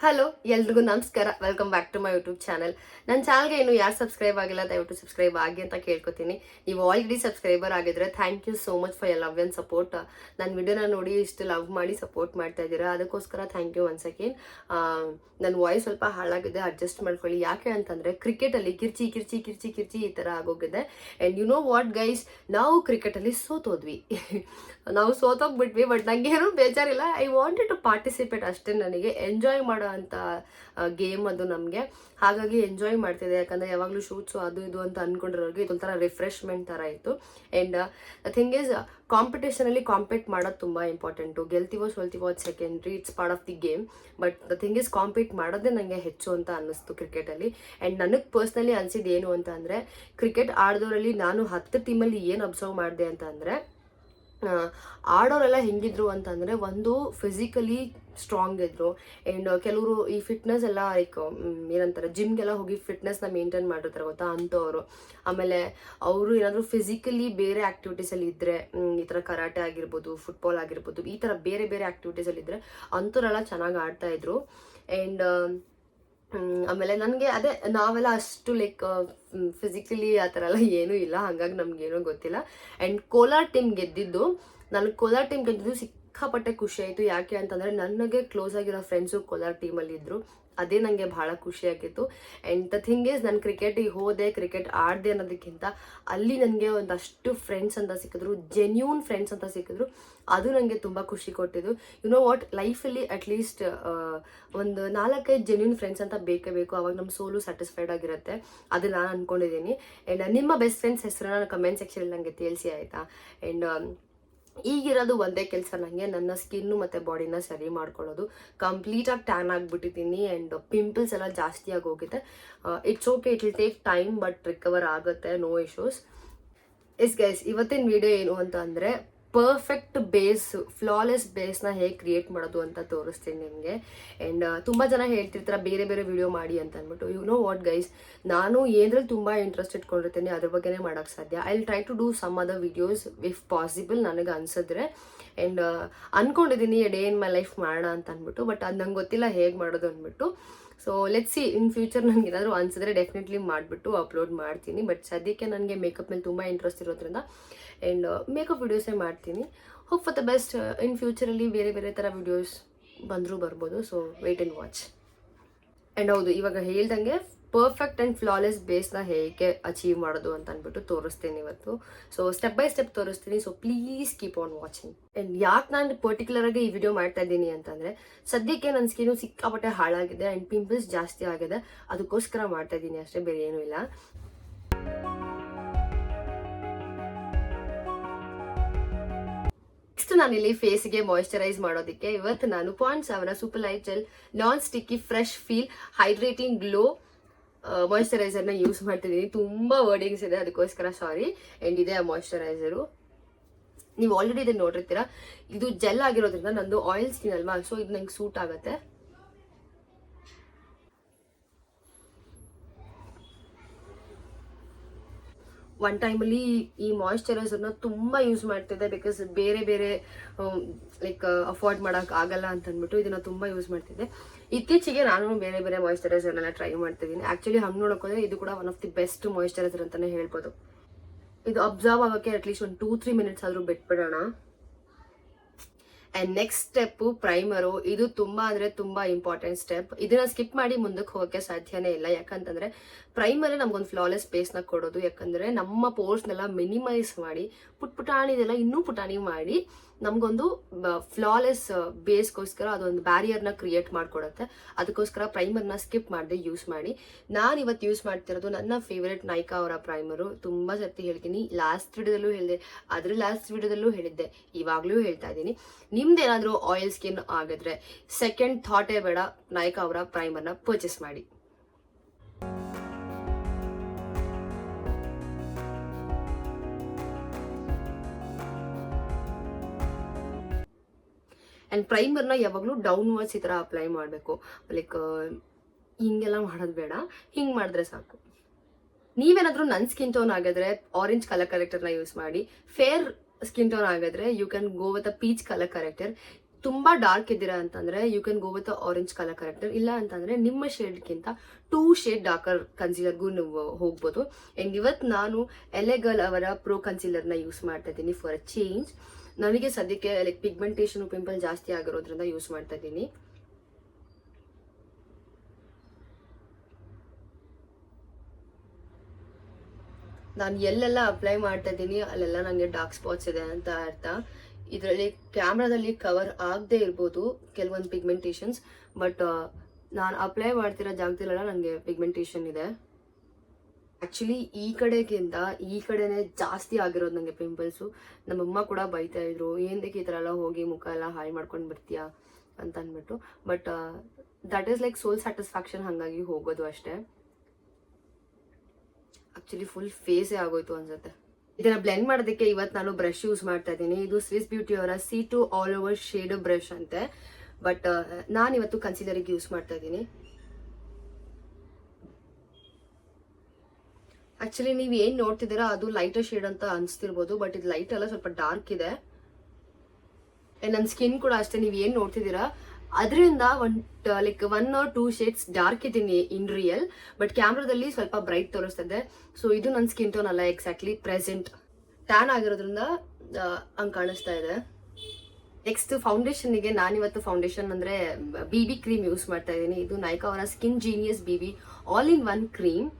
Hello ಎಲ್ರಿಗೂ ನಮಸ್ಕಾರ. Welcome back to my YouTube channel. ನನ್ನ ಚಾನಲ್ಗೆ ಇನ್ನು ಯಾರು ಸಬ್ಸ್ಕ್ರೈಬ್ ಆಗಿಲ್ಲ ದಯವಿಟ್ಟು ಸಬ್ಸ್ಕ್ರೈಬ್ ಆಗಿ ಅಂತ ಕೇಳ್ಕೊತೀನಿ. ನೀವು ಆಲ್ರೆಡಿ ಸಬ್ಸ್ಕ್ರೈಬರ್ ಆಗಿದ್ರೆ thank you so much for your love and support. ನನ್ನ ವಿಡಿಯೋನ ನೋಡಿ ಇಷ್ಟು ಲವ್ ಮಾಡಿ ಸಪೋರ್ಟ್ ಮಾಡ್ತಾ ಇದ್ದೀರಾ, ಅದಕ್ಕೋಸ್ಕರ ಥ್ಯಾಂಕ್ ಯು ಒನ್ಸ್ ಅಗೇನ್. ನನ್ನ ವಾಯ್ಸ್ ಸ್ವಲ್ಪ ಹಾಳಾಗಿದೆ, ಅಡ್ಜಸ್ಟ್ ಮಾಡ್ಕೊಳ್ಳಿ. ಯಾಕೆ ಅಂತಂದರೆ ಕ್ರಿಕೆಟಲ್ಲಿ ಕಿರ್ಚಿ ಕಿರ್ಚಿ ಕಿರ್ಚಿ ಕಿರ್ಚಿ ಈ ಥರ ಆಗೋಗಿದೆ. And you know what guys, ನಾವು ಕ್ರಿಕೆಟಲ್ಲಿ ಸೋತೋದ್ವಿ. ನಾವು ಸೋತೋಗ್ಬಿಟ್ವಿ, ಬಟ್ ನನಗೆ ಏನೂ ಬೇಜಾರಿಲ್ಲ. ಐ ವಾಂಟೆಡ್ ಟು ಪಾರ್ಟಿಸಿಪೇಟ್ ಅಷ್ಟೇ. ನನಗೆ ಎಂಜಾಯ್ ಮಾಡೋ ಅಂತ ಗೇಮ್ ಅದು ನಮಗೆ, ಹಾಗಾಗಿ ಎಂಜಾಯ್ ಮಾಡ್ತಿದ್ದೆ. ಯಾಕಂದರೆ ಯಾವಾಗಲೂ ಶೂಟ್ಸು ಅದು ಇದು ಅಂತ ಅಂದ್ಕೊಂಡಿರೋರಿಗೆ ಇದೊಂಥರ ರಿಫ್ರೆಶ್ಮೆಂಟ್ ಥರ ಇತ್ತು. ಆ್ಯಂಡ್ ದ ಥಿಂಗ್ ಈಸ್, ಕಾಂಪಿಟೇಷನಲ್ಲಿ ಕಾಂಪೀಟ್ ಮಾಡೋದು ತುಂಬ ಇಂಪಾರ್ಟೆಂಟು. ಗೆಲ್ತೀವೋ ಸೋಲ್ತೀವೋ ಅದು secondary, it's part of the game. But the thing is, compete ಮಾಡೋದೇ ನನಗೆ ಹೆಚ್ಚು ಅಂತ ಅನ್ನಿಸ್ತು ಕ್ರಿಕೆಟಲ್ಲಿ. ಆ್ಯಂಡ್ ನನಗೆ ಪರ್ಸ್ನಲಿ ಅನಿಸಿದ್ದು ಏನು ಅಂತ ಅಂದರೆ, ಕ್ರಿಕೆಟ್ ಆಡಿದವರಲ್ಲಿ ನಾನು 10 ಟೀಮಲ್ಲಿ ಏನು ಅಬ್ಸರ್ವ್ ಮಾಡಿದೆ ಅಂತ ಅಂದರೆ, ಆಡೋರೆಲ್ಲ ಹೆಂಗಿದ್ರು ಅಂತಂದರೆ, ಒಂದು ಫಿಸಿಕಲಿ ಸ್ಟ್ರಾಂಗ್ ಇದ್ರು. ಆ್ಯಂಡ್ ಕೆಲವರು ಈ ಫಿಟ್ನೆಸ್ ಎಲ್ಲ ಲೈಕ್ ಏನಂತಾರೆ, ಜಿಮ್ಗೆಲ್ಲ ಹೋಗಿ ಫಿಟ್ನೆಸ್ನ ಮೇಂಟೈನ್ ಮಾಡಿರ್ತಾರೆ ಗೊತ್ತಾ, ಅಂಥವ್ರು. ಆಮೇಲೆ ಅವರು ಏನಾದರೂ ಫಿಸಿಕಲಿ ಬೇರೆ ಆ್ಯಕ್ಟಿವಿಟೀಸಲ್ಲಿ ಇದ್ದರೆ, ಈ ಥರ ಕರಾಟೆ ಆಗಿರ್ಬೋದು, ಫುಟ್ಬಾಲ್ ಆಗಿರ್ಬೋದು, ಈ ಥರ ಬೇರೆ ಬೇರೆ ಆ್ಯಕ್ಟಿವಿಟೀಸಲ್ಲಿ ಇದ್ದರೆ ಅಂಥವರೆಲ್ಲ ಚೆನ್ನಾಗಿ ಆಡ್ತಾಯಿದ್ರು. ಆ್ಯಂಡ್ ಆಮೇಲೆ ನನಗೆ ಅದೇ, ನಾವೆಲ್ಲ ಅಷ್ಟು ಲೈಕ್ ಫಿಸಿಕಲಿ ಆ ಥರ ಎಲ್ಲ ಏನೂ ಇಲ್ಲ, ಹಾಗಾಗಿ ನಮಗೇನೂ ಗೊತ್ತಿಲ್ಲ. ಆ್ಯಂಡ್ ಕೋಲಾರ್ ಟೀಮ್ ಗೆದ್ದಿದ್ದು, ನನಗೆ ಕೋಲಾರ್ ಟೀಮ್ ಗೆದ್ದಿದ್ದು ಸಿಕ್ಕಾಪಟ್ಟೆ ಖುಷಿ ಆಯಿತು. ಯಾಕೆ ಅಂತಂದರೆ, ನನಗೆ ಕ್ಲೋಸ್ ಆಗಿರೋ ಫ್ರೆಂಡ್ಸು ಕೋಲಾರ್ ಟೀಮಲ್ಲಿ ಇದ್ದರು, ಅದೇ ನನಗೆ ಭಾಳ ಖುಷಿಯಾಗಿತ್ತು. ಆ್ಯಂಡ್ ದ ಥಿಂಗ್ ಈಸ್, ನಾನು ಕ್ರಿಕೆಟಿಗೆ ಹೋದೆ, ಕ್ರಿಕೆಟ್ ಆಡಿದೆ ಅನ್ನೋದಕ್ಕಿಂತ ಅಲ್ಲಿ ನನಗೆ ಒಂದಷ್ಟು ಫ್ರೆಂಡ್ಸ್ ಅಂತ ಸಿಕ್ಕಿದ್ರು, ಜೆನ್ಯೂನ್ ಫ್ರೆಂಡ್ಸ್ ಅಂತ ಸಿಕ್ಕಿದ್ರು. ಅದು ನನಗೆ ತುಂಬ ಖುಷಿ ಕೊಟ್ಟಿದ್ದು. ಯು ನೋ ವಾಟ್, ಲೈಫಲ್ಲಿ ಅಟ್ಲೀಸ್ಟ್ ಒಂದು 4-5 ಜೆನ್ಯೂನ್ ಫ್ರೆಂಡ್ಸ್ ಅಂತ ಬೇಕೇ ಬೇಕು, ಅವಾಗ ನಮ್ಮ ಸೋಲು ಸ್ಯಾಟಿಸ್ಫೈಡ್ ಆಗಿರುತ್ತೆ. ಅದು ನಾನು ಅಂದ್ಕೊಂಡಿದ್ದೀನಿ. ಆ್ಯಂಡ್ ನಿಮ್ಮ ಬೆಸ್ಟ್ ಫ್ರೆಂಡ್ಸ್ ಹೆಸರನ್ನ ಕಮೆಂಟ್ ಸೆಕ್ಷನಲ್ಲಿ ನನಗೆ ತಿಳಿಸಿ, ಆಯಿತಾ. ಆ್ಯಂಡ್ ಈಗಿರೋದು ಒಂದೇ ಕೆಲಸ ನನಗೆ, ನನ್ನ ಸ್ಕಿನ್ನು ಮತ್ತು ಬಾಡಿನ ಸರಿ ಮಾಡ್ಕೊಳ್ಳೋದು. ಕಂಪ್ಲೀಟಾಗಿ ಟ್ಯಾನ್ ಆಗಿಬಿಟ್ಟಿದ್ದೀನಿ ಆ್ಯಂಡ್ ಪಿಂಪಲ್ಸ್ ಎಲ್ಲ ಜಾಸ್ತಿ ಆಗಿ ಹೋಗಿದೆ. It's okay, it will take time, but recover ಆಗುತ್ತೆ, ನೋ ಇಶ್ಯೂಸ್. ಗೈಸ್, ಇವತ್ತಿನ ವಿಡಿಯೋ ಏನು ಅಂತ ಅಂದರೆ, ಪರ್ಫೆಕ್ಟ್ ಬೇಸ್, ಫ್ಲಾಲೆಸ್ ಬೇಸ್ನ ಹೇಗೆ ಕ್ರಿಯೇಟ್ ಮಾಡೋದು ಅಂತ ತೋರಿಸ್ತೀನಿ ನಿಮಗೆ. ಆ್ಯಂಡ್ ತುಂಬ ಜನ ಹೇಳ್ತಿರ್ತಾರೆ ಬೇರೆ ಬೇರೆ ವಿಡಿಯೋ ಮಾಡಿ ಅಂತ ಅಂದ್ಬಿಟ್ಟು. ಯು ನೋ ವಾಟ್ ಗೈಸ್, ನಾನು ಏನ್ರಲ್ಲಿ ತುಂಬ ಇಂಟ್ರೆಸ್ಟ್ ಇಟ್ಕೊಂಡಿರ್ತೀನಿ ಅದ್ರ ಬಗ್ಗೆನೇ ಮಾಡೋಕ್ಕೆ ಸಾಧ್ಯ. I will try to do some other videos if possible, ನನಗೆ ಅನ್ಸಿದ್ರೆ. ಆ್ಯಂಡ್ ಅಂದ್ಕೊಂಡಿದ್ದೀನಿ ಡೇ ಇನ್ ಮೈ ಲೈಫ್ ಮಾಡೋಣ ಅಂತ ಅಂದ್ಬಿಟ್ಟು, ಬಟ್ ಅದು ನಂಗೆ ಗೊತ್ತಿಲ್ಲ ಹೇಗೆ ಮಾಡೋದು ಅಂದ್ಬಿಟ್ಟು. So let's see, in future ನನಗೆ ಏನಾದರೂ ಅನ್ಸಿದ್ರೆ ಡೆಫಿನೆಟ್ಲಿ ಮಾಡಿಬಿಟ್ಟು ಅಪ್ಲೋಡ್ ಮಾಡ್ತೀನಿ. ಬಟ್ ಸದ್ಯಕ್ಕೆ ನನಗೆ ಮೇಕಪ್ ಮೇಲೆ ತುಂಬ ಇಂಟ್ರೆಸ್ಟ್ ಇರೋದ್ರಿಂದ ಆ್ಯಂಡ್ ಮೇಕಪ್ ವಿಡಿಯೋಸೇ ಮಾಡ್ತೀನಿ. Hope for the best. In ಫ್ಯೂಚರಲ್ಲಿ ಬೇರೆ ಬೇರೆ ಥರ ವಿಡಿಯೋಸ್ ಬಂದರೂ ಬರ್ಬೋದು, so wait and watch. And ಹೌದು, ಇವಾಗ ಹೇಳ್ದಂಗೆ ಪರ್ಫೆಕ್ಟ್ ಆ್ಯಂಡ್ ಫ್ಲಾಲೆಸ್ ಬೇಸ್ನ ಹೇಗೆ ಅಚೀವ್ ಮಾಡೋದು ಅಂತ ಅಂದ್ಬಿಟ್ಟು ತೋರಿಸ್ತೀನಿ ಇವತ್ತು. ಸೊ ಸ್ಟೆಪ್ ಬೈ ಸ್ಟೆಪ್ ತೋರಿಸ್ತೀನಿ, so please keep on watching. And ಯಾಕೆ ನಾನು ಪರ್ಟಿಕ್ಯುಲರಾಗಿ ಈ ವಿಡಿಯೋ ಮಾಡ್ತಾ ಇದ್ದೀನಿ ಅಂತಂದರೆ, ಸದ್ಯಕ್ಕೆ ನನ್ನ ಸ್ಕಿನ್ನು ಸಿಕ್ಕಾಪಟ್ಟೆ ಹಾಳಾಗಿದೆ ಆ್ಯಂಡ್ ಪಿಂಪಲ್ಸ್ ಜಾಸ್ತಿ ಆಗಿದೆ, ಅದಕ್ಕೋಸ್ಕರ ಮಾಡ್ತಾ ಇದ್ದೀನಿ ಅಷ್ಟೇ, ಬೇರೆ ಏನೂ ಇಲ್ಲ. ನೆಕ್ಸ್ಟ್ ನಾನಿಲ್ಲಿ ಫೇಸ್ಗೆ ಮಾಯಿಶ್ಚರೈಸ್ ಮಾಡೋದಕ್ಕೆ ಇವತ್ತು ನಾನು ಪಾಂಡ್ಸ್ ಅವರ super light gel non sticky fresh feel hydrating glow ಮಾಯಿಶ್ಚರೈಸರ್ನ ಯೂಸ್ ಮಾಡ್ತಿದ್ದೀನಿ. ತುಂಬ ವರ್ಡಿಂಗ್ಸ್ ಇದೆ, ಅದಕ್ಕೋಸ್ಕರ ಸಾರಿ. ಆ್ಯಂಡ್ ಇದೆ ಆ ಮಾಯಿಶ್ಚರೈಸರು, ನೀವು ಆಲ್ರೆಡಿ ಇದನ್ನು ನೋಡಿರ್ತೀರ. ಇದು ಜೆಲ್ ಆಗಿರೋದ್ರಿಂದ ನಂದು ಆಯಿಲ್ ಸ್ಕಿನ್ ಅಲ್ವಾ, ಸೊ ಇದು ನಂಗೆ ಸೂಟ್ ಆಗುತ್ತೆ. ಒನ್ ಟೈಮಲ್ಲಿ ಈ ಮಾಯಿಶ್ಚರೈಸರ್ನ ತುಂಬ ಯೂಸ್ ಮಾಡ್ತಿದ್ದೆ, ಬಿಕಾಸ್ ಬೇರೆ ಬೇರೆ ಲೈಕ್ ಅಫೋರ್ಡ್ ಮಾಡೋಕೆ ಆಗಲ್ಲ ಅಂತ ಅಂದ್ಬಿಟ್ಟು ಇದನ್ನು ತುಂಬ ಯೂಸ್ ಮಾಡ್ತಿದ್ದೆ. ಇತ್ತೀಚೆಗೆ ನಾನು ಬೇರೆ ಬೇರೆ ಮಾಯಿಶ್ಚರೈಸರ್ನೆಲ್ಲ ಟ್ರೈ ಮಾಡ್ತಿದ್ದೀನಿ. ಆ್ಯಕ್ಚುಲಿ ಹಂಗೆ ನೋಡೋಕೋದ್ರೆ ಇದು ಕೂಡ one of the best moisturiser ಅಂತಲೇ ಹೇಳ್ಬೋದು. ಇದು ಅಬ್ಸರ್ವ್ ಆಗೋಕ್ಕೆ ಅಟ್ಲೀಸ್ಟ್ ಒಂದು 2-3 ಮಿನಿಟ್ಸ್ ಆದರೂ ಬಿಟ್ಬಿಡೋಣ. And next step primer. ಇದು ತುಂಬ ಅಂದರೆ ತುಂಬ ಇಂಪಾರ್ಟೆಂಟ್ ಸ್ಟೆಪ್. ಇದನ್ನು ಸ್ಕಿಪ್ ಮಾಡಿ ಮುಂದಕ್ಕೆ ಹೋಗೋಕ್ಕೆ ಸಾಧ್ಯನೇ ಇಲ್ಲ. ಯಾಕಂತಂದರೆ ಪ್ರೈಮರೇ ನಮಗೊಂದು ಫ್ಲಾಲೆಸ್ ಬೇಸ್ನ ಕೊಡೋದು. ಯಾಕಂದರೆ ನಮ್ಮ ಪೋರ್ಸ್ನೆಲ್ಲ ಮಿನಿಮೈಸ್ ಮಾಡಿ, ಪುಟಾಣಿದೆಲ್ಲ ಇನ್ನೂ ಪುಟಾಣಿ ಮಾಡಿ ನಮಗೊಂದು ಫ್ಲಾಲೆಸ್ ಬೇಸ್ಗೋಸ್ಕರ ಅದೊಂದು ಬ್ಯಾರಿಯರ್ನ ಕ್ರಿಯೇಟ್ ಮಾಡಿಕೊಡುತ್ತೆ. ಅದಕ್ಕೋಸ್ಕರ ಪ್ರೈಮರ್ನ ಸ್ಕಿಪ್ ಮಾಡದೆ ಯೂಸ್ ಮಾಡಿ. ನಾನು ಇವತ್ತು ಯೂಸ್ ಮಾಡ್ತಿರೋದು ನನ್ನ ಫೇವ್ರೆಟ್ ನೈಕಾ ಅವರ ಪ್ರೈಮರು. ತುಂಬ ಸರ್ತಿ ಹೇಳ್ತೀನಿ, ಲಾಸ್ಟ್ ವಿಡಿಯೋದಲ್ಲೂ ಹೇಳಿದೆ, ಅದ್ರ ಲಾಸ್ಟ್ ವಿಡಿಯೋದಲ್ಲೂ ಹೇಳಿದ್ದೆ, ಇವಾಗಲೂ ಹೇಳ್ತಾ ಇದ್ದೀನಿ. ನಿಮ್ದೇನಾದರೂ ಆಯಿಲ್ ಸ್ಕಿನ್ ಆಗಿದ್ರೆ ಸೆಕೆಂಡ್ ಥಾಟೇ ಬೇಡ, ನೈಕಾ ಅವರ ಪ್ರೈಮರ್ನ ಪರ್ಚೇಸ್ ಮಾಡಿ. ಆ್ಯಂಡ್ ಪ್ರೈಮರ್ನ ಯಾವಾಗಲೂ ಡೌನ್ವರ್ಡ್ಸ್ ಈ ಥರ ಅಪ್ಲೈ ಮಾಡಬೇಕು. ಲೈಕ್ ಹಿಂಗೆಲ್ಲ ಮಾಡೋದು ಬೇಡ, ಹಿಂಗೆ ಮಾಡಿದ್ರೆ ಸಾಕು. ನೀವೇನಾದರೂ ನನ್ನ ಸ್ಕಿನ್ ಟೋನ್ ಆಗಿದ್ರೆ ಆರೆಂಜ್ ಕಲರ್ ಕರೆಕ್ಟರ್ನ ಯೂಸ್ ಮಾಡಿ. ಫೇರ್ ಸ್ಕಿನ್ ಟೋನ್ ಆಗಿದ್ರೆ you can go with a peach colour corrector. ತುಂಬ ಡಾರ್ಕ್ ಇದ್ದೀರಾ ಅಂತಂದರೆ you can go with orange colour corrector. ಇಲ್ಲ ಅಂತಂದರೆ ನಿಮ್ಮ ಶೇಡ್ಗಿಂತ 2 ಶೇಡ್ ಡಾರ್ಕರ್ ಕನ್ಸೀಲರ್ಗೂ ನೀವು ಹೋಗ್ಬೋದು. ಆ್ಯಂಡ್ ಇವತ್ತು ನಾನು ಎಲೆಗಲ್ ಅವರ ಪ್ರೋ ಕನ್ಸೀಲರ್ನ ಯೂಸ್ ಮಾಡ್ತಾ ಇದ್ದೀನಿ ಫಾರ್ ಅ ಚೇಂಜ್. ನನಗೆ ಸದ್ಯಕ್ಕೆ ಲೈಕ್ ಪಿಗ್ಮೆಂಟೇಷನ್ ಪಿಂಪಲ್ ಜಾಸ್ತಿ ಆಗಿರೋದ್ರಿಂದ ಯೂಸ್ ಮಾಡ್ತಾ ಇದ್ದೀನಿ. ನಾನು ಎಲ್ಲೆಲ್ಲ ಅಪ್ಲೈ ಮಾಡ್ತಾ ಇದ್ದೀನಿ ಅಲ್ಲೆಲ್ಲ ನನಗೆ ಡಾರ್ಕ್ ಸ್ಪಾಟ್ಸ್ ಇದೆ ಅಂತ ಅರ್ಥ. ಇದರಲ್ಲಿ ಕ್ಯಾಮ್ರಾದಲ್ಲಿ ಕವರ್ ಆಗದೆ ಇರ್ಬೋದು ಕೆಲವೊಂದು ಪಿಗ್ಮೆಂಟೇಷನ್ಸ್, ಬಟ್ ನಾನು ಅಪ್ಲೈ ಮಾಡ್ತಿರೋ ಜಾಗದಲ್ಲೆಲ್ಲ ನನಗೆ ಪಿಗ್ಮೆಂಟೇಷನ್ ಇದೆ. ಆ್ಯಕ್ಚುಲಿ ಈ ಕಡೆಗಿಂತ ಈ ಕಡೆನೇ ಜಾಸ್ತಿ ಆಗಿರೋದು ನನಗೆ ಪಿಂಪಲ್ಸು. ನಮ್ಮಮ್ಮ ಕೂಡ ಬೈತಾ ಇದ್ರು, ಏನಕ್ಕೆ ಈ ಥರ ಎಲ್ಲ ಹೋಗಿ ಮುಖ ಎಲ್ಲ ಹಾಳು ಮಾಡ್ಕೊಂಡು ಬರ್ತೀಯಾ ಅಂತ ಅಂದ್ಬಿಟ್ಟು. But that is like soul satisfaction, ಹಾಗಾಗಿ ಹೋಗೋದು ಅಷ್ಟೇ. ಆಕ್ಚುಲಿ ಫುಲ್ ಫೇಸೇ ಆಗೋಯ್ತು ಅನ್ಸುತ್ತೆ. ಇದನ್ನ ಬ್ಲೆಂಡ್ ಮಾಡೋದಕ್ಕೆ ಇವತ್ತು ನಾನು ಬ್ರಷ್ ಯೂಸ್ ಮಾಡ್ತಾ ಇದ್ದೀನಿ. ಇದು ಸ್ವಿಸ್ ಬ್ಯೂಟಿ ಅವರ C2 all over shade brush ಅಂತೆ. ಬಟ್ ನಾನು ಇವತ್ತು ಕನ್ಸೀಲರಿಗೆ ಯೂಸ್ ಮಾಡ್ತಾ ಇದ್ದೀನಿ. ಆಕ್ಚುಲಿ ನೀವು ಏನು ನೋಡ್ತಿದ್ದೀರಾ ಅದು ಲೈಟರ್ ಶೇಡ್ ಅಂತ ಅನಿಸ್ತಿರ್ಬೋದು, ಬಟ್ ಇದು ಲೈಟ್ ಎಲ್ಲ ಸ್ವಲ್ಪ ಡಾರ್ಕ್ ಇದೆ. ನನ್ನ ಸ್ಕಿನ್ ಕೂಡ ಅಷ್ಟೇ, ನೀವು ಏನು ನೋಡ್ತಿದ್ದೀರಾ ಅದರಿಂದ ಲೈಕ್ 1 or 2 ಶೇಡ್ಸ್ ಡಾರ್ಕ್ ಇದ್ದೀನಿ ಇನ್ ರಿಯಲ್, ಬಟ್ ಕ್ಯಾಮ್ರಾದಲ್ಲಿ ಸ್ವಲ್ಪ ಬ್ರೈಟ್ ತೋರಿಸ್ತದೆ. ಸೊ ಇದು ನನ್ನ ಸ್ಕಿನ್ ಟೋನ್ ಅಲ್ಲ, ಎಕ್ಸಾಕ್ಟ್ಲಿ ಪ್ರೆಸೆಂಟ್ ಟ್ಯಾನ್ ಆಗಿರೋದ್ರಿಂದ ಹಂಗೆ ಕಾಣಿಸ್ತಾ ಇದೆ. ನೆಕ್ಸ್ಟ್ ಫೌಂಡೇಶನ್ಗೆ ನಾನಿವತ್ತು ಫೌಂಡೇಶನ್ ಅಂದರೆ BB ಕ್ರೀಮ್ ಯೂಸ್ ಮಾಡ್ತಾ ಇದ್ದೀನಿ. ಇದು ನೈಕಾ ಅವರ skin genius BB all in one cream.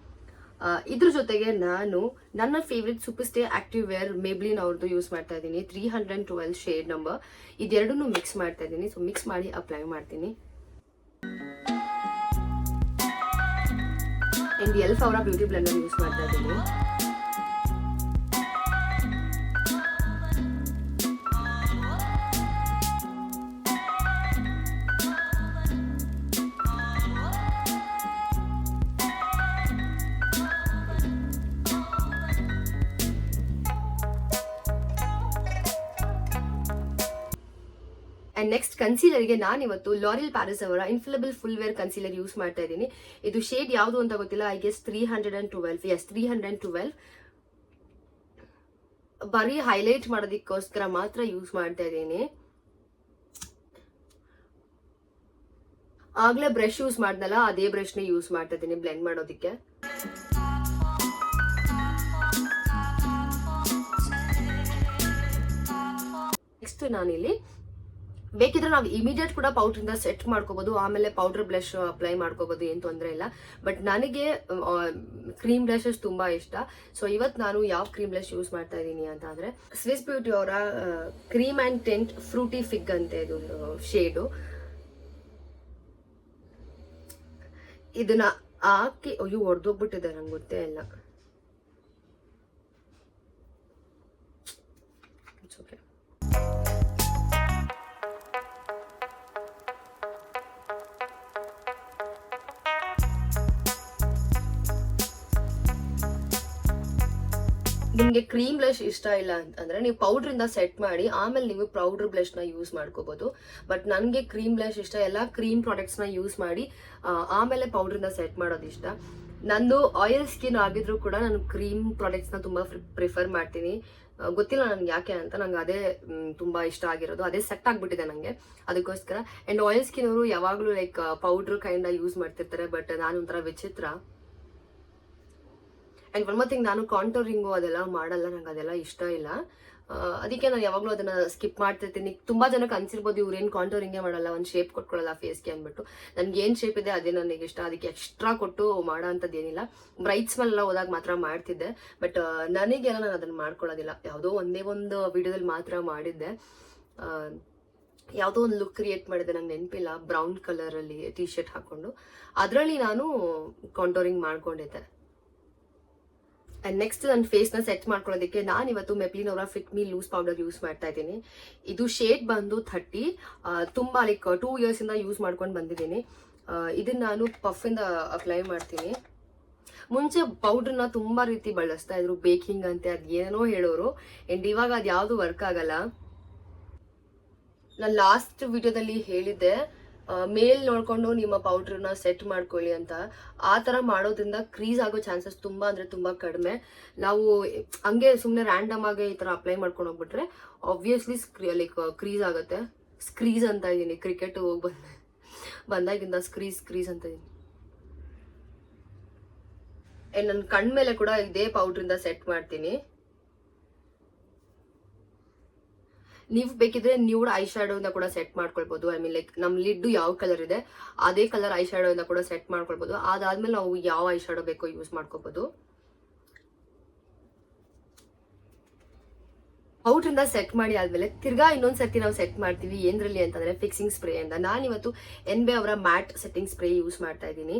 ಇದ್ರ ಜೊತೆಗೆ ನಾನು ನನ್ನ favourite super stay active wear Maybelline ಅವ್ರದ್ದು ಯೂಸ್ ಮಾಡ್ತಾ ಇದ್ದೀನಿ, 312 ಶೇಡ್ ನಂಬರ್. ಇದೆರಡನ್ನೂ ಮಿಕ್ಸ್ ಮಾಡ್ತಾ ಇದ್ದೀನಿ. ಸೊ ಮಿಕ್ಸ್ ಮಾಡಿ ಅಪ್ಲೈ ಮಾಡ್ತೀನಿ. ಆ್ಯಂಡ್ ಎಲ್ಫ್ ಅವರ ಬ್ಯೂಟಿ ಬ್ಲೆಂಡರ್ ಯೂಸ್ ಮಾಡ್ತಾ ಇದ್ದೀನಿ. ಆ್ಯಂಡ್ ನೆಕ್ಸ್ಟ್ ಕನ್ಸೀಲರ್ಗೆ ನಾನಿವತ್ತು ಲಾರಿಯಲ್ ಪ್ಯಾರಿಸ್ ಅವರ ಇನ್ಫಿಲಬಲ್ ಫುಲ್ ವೇರ್ ಕನ್ಸೀಲರ್ ಯೂಸ್ ಮಾಡ್ತಾ ಇದ್ದೀನಿ. ಇದು ಶೇಡ್ ಯಾವುದು ಅಂತ ಗೊತ್ತಿಲ್ಲ, ಐ ಗೆಸ್ 312. ಎಸ್ 312. ಬರೀ ಹೈಲೈಟ್ ಮಾಡೋದಕ್ಕೋಸ್ಕರ ಮಾತ್ರ ಯೂಸ್ ಮಾಡ್ತಾ ಇದ್ದೀನಿ. ಆಗ್ಲೇ ಬ್ರಷ್ ಯೂಸ್ ಮಾಡ್ದಲ್ಲ, ಅದೇ ಬ್ರಷ್ನ ಯೂಸ್ ಮಾಡ್ತಾ ಇದ್ದೀನಿ ಬ್ಲೆಂಡ್ ಮಾಡೋದಕ್ಕೆ. ನೆಕ್ಸ್ಟ್ ನಾನಿಲ್ಲಿ ಬೇಕಿದ್ರೆ ನಾವು ಇಮಿಡಿಯೇಟ್ ಕೂಡ ಪೌಡ್ರಿಂದ ಸೆಟ್ ಮಾಡ್ಕೋಬಹುದು, ಆಮೇಲೆ ಪೌಡರ್ ಬ್ಲಷ್ ಅಪ್ಲೈ ಮಾಡ್ಕೋಬಹುದು, ಏನು ತೊಂದರೆ ಇಲ್ಲ. ಬಟ್ ನನಗೆ ಕ್ರೀಮ್ ಬ್ಲಷಸ್ ತುಂಬಾ ಇಷ್ಟ. ಸೊ ಇವತ್ತು ನಾನು ಯಾವ ಕ್ರೀಮ್ ಬ್ಲಷ್ ಯೂಸ್ ಮಾಡ್ತಾ ಇದ್ದೀನಿ ಅಂತ ಅಂದ್ರೆ ಸ್ವಿಸ್ ಬ್ಯೂಟಿ ಅವರ cream and tent Frooti fig ಅಂತೆ ಇದು ಶೇಡು. ಇದನ್ನ ಹಾಕಿ ಅಯ್ಯೋ ಹೊಡೆದೋಗ್ಬಿಟ್ಟಿದೆ, ನಂಗೆ ಗೊತ್ತೇ ಇಲ್ಲ. ಓಕೆ, ನಿಮಗೆ ಕ್ರೀಮ್ ಬ್ಲಷ್ ಇಷ್ಟ ಇಲ್ಲ ಅಂತಂದ್ರೆ ನೀವು ಪೌಡ್ರಿಂದ ಸೆಟ್ ಮಾಡಿ ಆಮೇಲೆ ನೀವು ಪೌಡರ್ ಬ್ಲಷ್ನ ಯೂಸ್ ಮಾಡ್ಕೋಬಹುದು. ಬಟ್ ನನಗೆ ಕ್ರೀಮ್ ಬ್ಲಷ್ ಇಷ್ಟ, ಎಲ್ಲ ಕ್ರೀಮ್ ಪ್ರಾಡಕ್ಟ್ಸ್ನ ಯೂಸ್ ಮಾಡಿ ಆಮೇಲೆ ಪೌಡ್ರಿಂದ ಸೆಟ್ ಮಾಡೋದು ಇಷ್ಟ. ನಂದು ಆಯಿಲ್ ಸ್ಕಿನ್ ಆಗಿದ್ರು ಕೂಡ ನಾನು ಕ್ರೀಮ್ ಪ್ರಾಡಕ್ಟ್ಸ್ನ ತುಂಬ ಪ್ರಿಫರ್ ಮಾಡ್ತೀನಿ. ಗೊತ್ತಿಲ್ಲ ನನಗೆ ಯಾಕೆ ಅಂತ, ನಂಗೆ ಅದೇ ತುಂಬ ಇಷ್ಟ ಆಗಿರೋದು, ಅದೇ ಸೆಟ್ ಆಗಿಬಿಟ್ಟಿದೆ ನನಗೆ, ಅದಕ್ಕೋಸ್ಕರ. ಆ್ಯಂಡ್ ಆಯಿಲ್ ಸ್ಕಿನ್ ಅವರು ಯಾವಾಗಲೂ ಲೈಕ್ ಪೌಡ್ರ್ ಕೈಂಡ ಯೂಸ್ ಮಾಡ್ತಿರ್ತಾರೆ, ಬಟ್ ನಾನು ಒಂಥರ ವಿಚಿತ್ರ. ಆ್ಯಂಡ್ ಒನ್ ಮೋರ್ ಥಿಂಗ್, ನಾನು ಕಾಂಟೋರಿಂಗು ಅದೆಲ್ಲ ಮಾಡಲ್ಲ, ನಂಗೆ ಅದೆಲ್ಲ ಇಷ್ಟ ಇಲ್ಲ. ಅದಕ್ಕೆ ನಾನು ಯಾವಾಗಲೂ ಅದನ್ನು ಸ್ಕಿಪ್ ಮಾಡ್ತಿರ್ತೀನಿ. ತುಂಬ ಜನಕ್ಕೆ ಅನ್ಸಿರ್ಬೋದು ಇವ್ರೇನು ಕಾಂಟೋರಿಂಗೇ ಮಾಡಲ್ಲ, ಒಂದು ಶೇಪ್ ಕೊಟ್ಕೊಳ್ಳಲ್ಲ ಫೇಸ್ಗೆ ಅಂದ್ಬಿಟ್ಟು. ನನಗೆ ಏನು ಶೇಪ್ ಇದೆ ಅದೇ ನನಗೆ ಇಷ್ಟ, ಅದಕ್ಕೆ ಎಕ್ಸ್ಟ್ರಾ ಕೊಟ್ಟು ಮಾಡೋ ಅಂಥದ್ದು ಏನಿಲ್ಲ. ಬ್ರೈಟ್ಸ್ ಮೇಲೆಲ್ಲ ಹೋದಾಗ ಮಾತ್ರ ಮಾಡ್ತಿದ್ದೆ, ಬಟ್ ನನಗೆಲ್ಲ ನಾನು ಅದನ್ನು ಮಾಡ್ಕೊಳ್ಳೋದಿಲ್ಲ. ಯಾವುದೋ ಒಂದೇ ಒಂದು ವಿಡಿಯೋದಲ್ಲಿ ಮಾತ್ರ ಮಾಡಿದ್ದೆ, ಯಾವುದೋ ಒಂದು ಲುಕ್ ಕ್ರಿಯೇಟ್ ಮಾಡಿದೆ, ನಂಗೆ ನೆನಪಿಲ್ಲ, ಬ್ರೌನ್ ಕಲರಲ್ಲಿ ಟೀ ಶರ್ಟ್ ಹಾಕ್ಕೊಂಡು ಅದರಲ್ಲಿ ನಾನು ಕಾಂಟೋರಿಂಗ್ ಮಾಡ್ಕೊಂಡಿದ್ದೆ. ಆ್ಯಂಡ್ ನೆಕ್ಸ್ಟ್ ನನ್ನ ಫೇಸ್ನ ಸೆಟ್ ಮಾಡ್ಕೊಳ್ಳೋದಕ್ಕೆ ನಾನು ಇವತ್ತು ಮೆಬ್ಲಿನ್ ಅವರ fit me loose powder use ಮಾಡ್ತಾ ಇದ್ದೀನಿ. ಇದು ಶೇಡ್ ಬಂದು 30, ತುಂಬ ಲೈಕ್ 2 ಇಯರ್ಸಿಂದ ಯೂಸ್ ಮಾಡ್ಕೊಂಡು ಬಂದಿದ್ದೀನಿ. ಇದನ್ನು ನಾನು ಪಫಿಂದ ಅಪ್ಲೈ ಮಾಡ್ತೀನಿ. ಮುಂಚೆ ಪೌಡ್ರನ್ನ ತುಂಬ ರೀತಿ ಬಳಸ್ತಾ ಇದ್ರು, ಬೇಕಿಂಗ್ ಅಂತೆ ಅದು ಏನೇನೋ ಹೇಳೋರು. ಆ್ಯಂಡ್ ಇವಾಗ ಅದು ಯಾವುದು ವರ್ಕ್ ಆಗಲ್ಲ. ನಾನು ಲಾಸ್ಟ್ ವಿಡಿಯೋದಲ್ಲಿ ಹೇಳಿದ್ದೆ ಮೇಲ್ ನೋಡ್ಕೊಂಡು ನಿಮ್ಮ ಪೌಡ್ರನ್ನ ಸೆಟ್ ಮಾಡ್ಕೊಳ್ಳಿ ಅಂತ. ಆ ಥರ ಮಾಡೋದ್ರಿಂದ ಕ್ರೀಸ್ ಆಗೋ ಚಾನ್ಸಸ್ ತುಂಬ ಅಂದರೆ ತುಂಬ ಕಡಿಮೆ. ನಾವು ಹಂಗೆ ಸುಮ್ಮನೆ ರ್ಯಾಂಡಮ್ ಆಗಿ ಈ ಥರ ಅಪ್ಲೈ ಮಾಡ್ಕೊಂಡು ಹೋಗ್ಬಿಟ್ರೆ ಆಬ್ವಿಯಸ್ಲಿ ಲೈಕ್ ಕ್ರೀಸ್ ಆಗುತ್ತೆ. ಸ್ಕ್ರೀಸ್ ಅಂತ ಇದ್ದೀನಿ, ಕ್ರಿಕೆಟ್ ಹೋಗಿ ಬಂದಾಗಿಂದ ಸ್ಕ್ರೀಸ್ ಅಂತ ಇದ್ದೀನಿ. ನನ್ನ ಕಣ್ ಮೇಲೆ ಕೂಡ ಇದೇ ಪೌಡ್ರಿಂದ ಸೆಟ್ ಮಾಡ್ತೀನಿ. ನೀವು ಬೇಕಿದ್ರೆ ನ್ಯೂಡ್ ಐ ಶ್ಯಾಡೋ ಇಂದ ಕೂಡ ಸೆಟ್ ಮಾಡ್ಕೊಳ್ಬಹುದು. ಐ ಮೀನ್ ಲೈಕ್ ನಮ್ ಲಿಡ್ ಯಾವ ಕಲರ್ ಇದೆ ಅದೇ ಕಲರ್ ಐ ಶ್ಯಾಡೋ ಇಂದ ಕೂಡ ಸೆಟ್ ಮಾಡ್ಕೊಳ್ಬಹುದು. ಅದಾದ್ಮೇಲೆ ನಾವು ಯಾವ ಐ ಶ್ಯಾಡೋ ಬೇಕೋ ಯೂಸ್ ಮಾಡ್ಕೋಬಹುದು. ಪೌಡ್ರಿಂದ ಸೆಟ್ ಮಾಡಿ ಆದ್ಮೇಲೆ ತಿರ್ಗಾ ಇನ್ನೊಂದ್ಸರ್ತಿ ನಾವು ಸೆಟ್ ಮಾಡ್ತೀವಿ. ಏನ್ರಲ್ಲಿ ಅಂತಂದ್ರೆ ಫಿಕ್ಸಿಂಗ್ ಸ್ಪ್ರೇ ಅಂತ. ನಾನಿವತ್ತು ಎನ್ಬೆ ಅವರ ಮ್ಯಾಟ್ ಸೆಟ್ಟಿಂಗ್ ಸ್ಪ್ರೇ ಯೂಸ್ ಮಾಡ್ತಾ ಇದ್ದೀನಿ.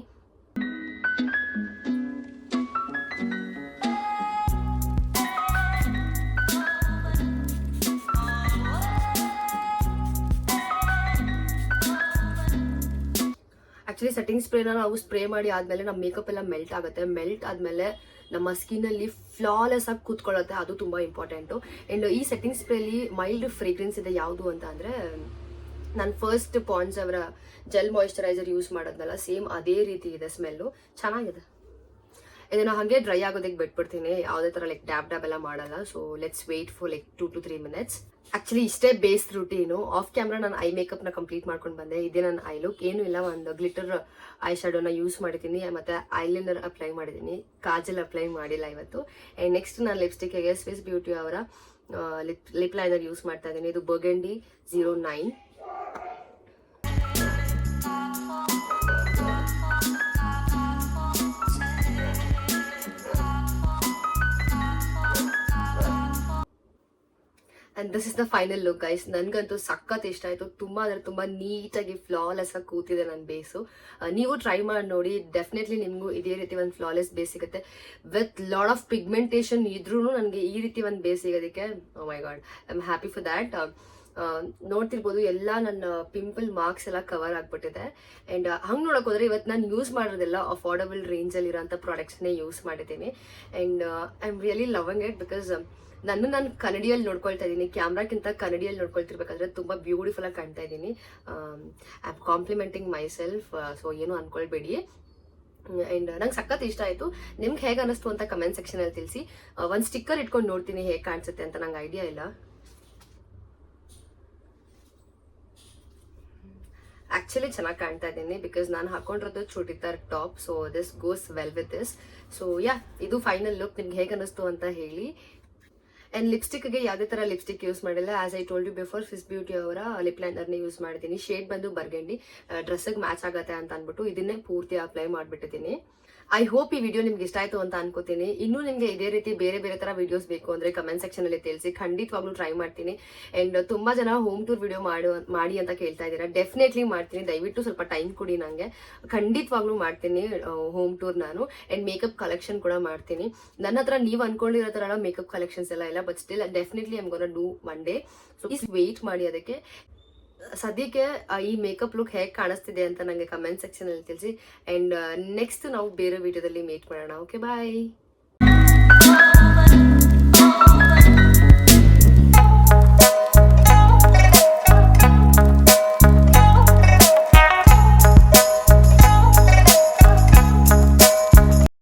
ಆಕ್ಚುಲಿ ಸೆಟ್ಟಿಂಗ್ ಸ್ಪ್ರೇನ ನಾವು ಸ್ಪ್ರೇ ಮಾಡಿ ಆದ್ಮೇಲೆ ನಮ್ಮ ಮೇಕಪ್ ಎಲ್ಲ ಮೆಲ್ಟ್ ಆಗುತ್ತೆ. ಮೆಲ್ಟ್ ಆದ್ಮೇಲೆ ನಮ್ಮ ಸ್ಕಿನ್ ಅಲ್ಲಿ ಫ್ಲಾಲೆಸ್ ಆಗಿ ಕೂತ್ಕೊಳ್ಳುತ್ತೆ. ಅದು ತುಂಬಾ ಇಂಪಾರ್ಟೆಂಟು. ಅಂಡ್ ಈ ಸೆಟ್ಟಿಂಗ್ ಸ್ಪ್ರೇಲಿ ಮೈಲ್ಡ್ ಫ್ರೇಗ್ರೆನ್ಸ್ ಇದೆ. ಯಾವುದು ಅಂತ ಅಂದ್ರೆ ನಾನು ಫಸ್ಟ್ ಪಾಂಡ್ಸ್ ಅವರ ಜೆಲ್ ಮಾಯಿಶ್ಚರೈಸರ್ ಯೂಸ್ ಮಾಡೋದ್ನಲ್ಲ, ಸೇಮ್ ಅದೇ ರೀತಿ ಇದೆ. ಸ್ಮೆಲ್ಲು ಚೆನ್ನಾಗಿದೆ. ಇದನ್ನ ಹಾಗೆ ಡ್ರೈ ಆಗೋದಕ್ಕೆ ಬಿಟ್ಬಿಡ್ತೀನಿ. ಯಾವುದೇ ತರ ಲೈಕ್ ಡ್ಯಾಬ್ ಎಲ್ಲ ಮಾಡಲ್ಲ. So let's wait for like 2 to 3 minutes. Actually ಇಷ್ಟೇ ಬೇಸ್ ರೂಟೀನು. ಆಫ್ ಕ್ಯಾಮ್ರಾ ನಾನು ಐ ಮೇಕಪ್ ನ ಕಂಪ್ಲೀಟ್ ಮಾಡ್ಕೊಂಡು ಬಂದೆ. ಇದೇ ನನ್ನ ಐ ಲುಕ್. ಏನು ಇಲ್ಲ, ಒಂದು ಗ್ಲಿಟರ್ ಐ ಶ್ಯಾಡೋನ ಯೂಸ್ ಮಾಡಿದ್ದೀನಿ, ಮತ್ತೆ ಐಲೈನರ್ ಅಪ್ಲೈ ಮಾಡಿದ್ದೀನಿ, ಕಾಜಲ್ ಅಪ್ಲೈ ಮಾಡಿಲ್ಲ ಇವತ್ತು. ಅಂಡ್ ನೆಕ್ಸ್ಟ್ ನಾನು ಲಿಪ್ಸ್ಟಿಕ್ಗೆ ಸ್ವಿಸ್ ಬ್ಯೂಟಿ ಅವರ ಲಿಪ್ ಲೈನರ್ ಯೂಸ್ ಮಾಡ್ತಾ ಇದ್ದೀನಿ. ಇದು burgundy 09. And this is the final look guys. ನನ್ಗಂತೂ ಸಖತ್ ಇಷ್ಟ ಆಯ್ತು. ತುಂಬಾ ಅಂದ್ರೆ ತುಂಬಾ ನೀಟಾಗಿ ಫ್ಲಾಲೆಸ್ ಆಗಿ ಕೂತಿದೆ ನನ್ನ ಬೇಸು. ನೀವು ಟ್ರೈ ಮಾಡಿ ನೋಡಿ. ಡೆಫಿನೆಟ್ಲಿ ನಿಮ್ಗೂ ಇದೇ ರೀತಿ ಒಂದು ಫ್ಲಾಲೆಸ್ ಬೇಸ್ ಸಿಗುತ್ತೆ. ವಿತ್ ಲಾಟ್ ಆಫ್ ಪಿಗ್ಮೆಂಟೇಷನ್ ಇದ್ರೂ ನನಗೆ ಈ ರೀತಿ ಒಂದು ಬೇಸ್ ಸಿಗೋದಕ್ಕೆ oh my God, I am happy for that. ನೋಡ್ತಿರ್ಬೋದು ಎಲ್ಲ ನನ್ನ ಪಿಂಪಲ್ ಮಾರ್ಕ್ಸ್ ಎಲ್ಲ ಕವರ್ ಆಗ್ಬಿಟ್ಟಿದೆ. ಅಂಡ್ ಹಂಗೆ ನೋಡಕ್ ಹೋದ್ರೆ ಇವತ್ತು ನಾನು ಯೂಸ್ ಮಾಡೋದೆಲ್ಲ ಅಫೋರ್ಡಬಲ್ ರೇಂಜಲ್ಲಿ ಇರೋಂಥ ಪ್ರಾಡಕ್ಟ್ಸ್ನೇ ಯೂಸ್ ಮಾಡಿದ್ದೀನಿ. And I am really loving it because ನಾನು ಕನ್ನಡಿಯಲ್ಲಿ ನೋಡ್ಕೊಳ್ತಾ ಇದ್ದೀನಿ. ಕ್ಯಾಮ್ರಾಕ್ಕಿಂತ ಕನ್ನಡಿಯಲ್ಲಿ ನೋಡ್ಕೊಳ್ತಿರ್ಬೇಕಾದ್ರೆ ತುಂಬಾ ಬ್ಯೂಟಿಫುಲ್ ಆಗಿ ಕಾಣ್ತಾ ಇದ್ದೀನಿ. I am complementing my self. So ಏನು ಅನ್ಕೊಳ್ಬೇಡಿ. ಅಂಡ್ ನಂಗೆ ಸಖತ್ ಇಷ್ಟ ಆಯ್ತು. ನಿಮ್ಗೆ ಹೇಗೆ ಅನಿಸ್ತು ಅಂತ ಕಮೆಂಟ್ ಸೆಕ್ಷನ್ ಅಲ್ಲಿ ತಿಳಿಸಿ. ಒಂದು ಸ್ಟಿಕ್ಕರ್ ಇಟ್ಕೊಂಡು ನೋಡ್ತೀನಿ ಹೇಗೆ ಕಾಣಿಸುತ್ತೆ ಅಂತ. ನಂಗೆ ಐಡಿಯಾ ಇಲ್ಲ. ಆಕ್ಚುಲಿ ಚೆನ್ನಾಗಿ ಕಾಣ್ತಾ ಇದ್ದೀನಿ ಬಿಕಾಸ್ ನಾನು ಹಾಕೊಂಡಿರೋದು churidar top. So this goes well with this. So yeah, ಇದು ಫೈನಲ್ ಲುಕ್. ನಿಮ್ಗೆ ಹೇಗೆ ಅನಿಸ್ತು ಅಂತ ಹೇಳಿ. ಅಂಡ್ ಲಿಪ್ಸ್ಟಿಕ್ಗೆ ಯಾವುದೇ ತರ ಲಿಪ್ಸ್ಟಿಕ್ ಯೂಸ್ ಮಾಡಿಲ್ಲ. As I told you before, Swiss beauty ಅವರ ಲಿಪ್ ಲೈನರ್ನೇ ಯೂಸ್ ಮಾಡಿದ್ದೀನಿ. ಶೇಡ್ ಬಂದು ಬರ್ಗಂಡಿ. ಡ್ರೆಸ್ಸಿಗೆ ಮ್ಯಾಚ್ ಆಗತ್ತೆ ಅಂತ ಅಂದ್ಬಿಟ್ಟು ಇದನ್ನೇ ಪೂರ್ತಿ ಅಪ್ಲೈ ಮಾಡಿಬಿಟ್ಟಿದ್ದೀನಿ. ಐ ಹೋಪ್ ಈ ವಿಡಿಯೋ ನಿಮ್ಗೆ ಇಷ್ಟ ಆಯ್ತು ಅಂತ ಅನ್ಕೋತೀನಿ. ಇನ್ನೂ ನಿಮ್ಗೆ ಇದೇ ರೀತಿ ಬೇರೆ ಬೇರೆ ತರ ವಿಡಿಯೋಸ್ ಬೇಕು ಅಂದ್ರೆ ಕಮೆಂಟ್ ಸೆಕ್ಷನ್ ಅಲ್ಲಿ ತಿಳಿಸಿ. ಖಂಡಿತವಾಗ್ಲೂ ಟ್ರೈ ಮಾಡ್ತೀನಿ. ಅಂಡ್ ತುಂಬಾ ಜನ ಹೋಮ್ ಟೂರ್ ವಿಡಿಯೋ ಮಾಡಿ ಅಂತ ಕೇಳ್ತಾ ಇದ್ದೀರಾ. ಡೆಫಿನೆಟ್ಲಿ ಮಾಡ್ತೀನಿ. ದಯವಿಟ್ಟು ಸ್ವಲ್ಪ ಟೈಮ್ ಕೊಡಿ ನಂಗೆ. ಖಂಡಿತವಾಗ್ಲೂ ಮಾಡ್ತೀನಿ ಹೋಮ್ ಟೂರ್ ನಾನು. ಅಂಡ್ ಮೇಕಪ್ ಕಲೆಕ್ಷನ್ ಕೂಡ ಮಾಡ್ತೀನಿ. ನನ್ನ ಹತ್ರ ನೀವು ಅನ್ಕೊಂಡಿರೋ ತರ ಮೇಕಪ್ ಕಲೆಕ್ಷನ್ಸ್ ಎಲ್ಲ ಇಲ್ಲ. But still definitely I am gonna do one day. So please wait ಮಾಡಿ ಅದಕ್ಕೆ. ಸದ್ಯಕ್ಕೆ ಈ ಮೇಕಪ್ ಲುಕ್ ಹೇಗೆ ಕಾಣಿಸ್ತಿದೆ ಅಂತ ನನಗೆ ಕಮೆಂಟ್ ಸೆಕ್ಷನ್ ಅಲ್ಲಿ ತಿಳಿಸಿ. ಅಂಡ್ ನೆಕ್ಸ್ಟ್ ನಾವು ಬೇರೆ ವಿಡಿಯೋದಲ್ಲಿ ಮೀಟ್ ಮಾಡೋಣ. ಓಕೆ, ಬಾಯ್.